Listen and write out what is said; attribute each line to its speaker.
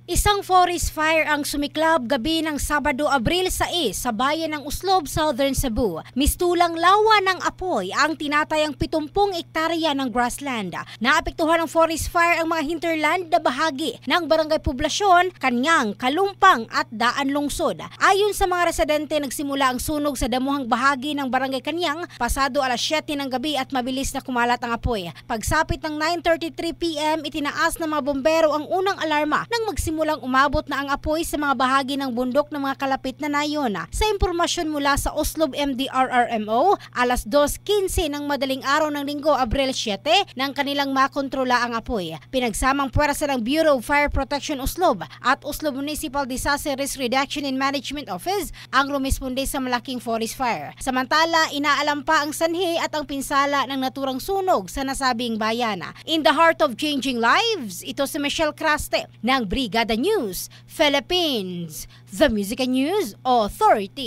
Speaker 1: Isang forest fire ang sumiklab gabi ng Sabado, Abril 6 sa bayan ng Uslob, Southern Cebu. Mistulang lawa ng apoy ang tinatayang 70 ektarya ng grassland. Naapektuhan ng forest fire ang mga hinterland na bahagi ng barangay poblasyon, Kanyang, Kalumpang at Daan Lungsod. Ayon sa mga residente, nagsimula ang sunog sa damuhang bahagi ng barangay Kanyang pasado alas 7 ng gabi at mabilis na kumalat ang apoy. Pagsapit ng 9:33 PM, itinaas ng mga bombero ang unang alarma nang magsimulang umabot na ang apoy sa mga bahagi ng bundok ng mga kalapit na nayon. Sa impormasyon mula sa Uslob MDRRMO, alas 2:15 ng madaling araw ng Linggo, Abril 7, nang kanilang makontrola ang apoy. Pinagsamang puwersa ng Bureau of Fire Protection Uslob at Uslob Municipal Disaster Risk Reduction and Management Office ang rumisponde sa malaking forest fire. Samantala, inaalam pa ang sanhi at ang pinsala ng naturang sunog sa nasabing bayan. In the heart of changing lives, ito si Michelle Craste ng Brigada News Philippines, the Music and News Authority.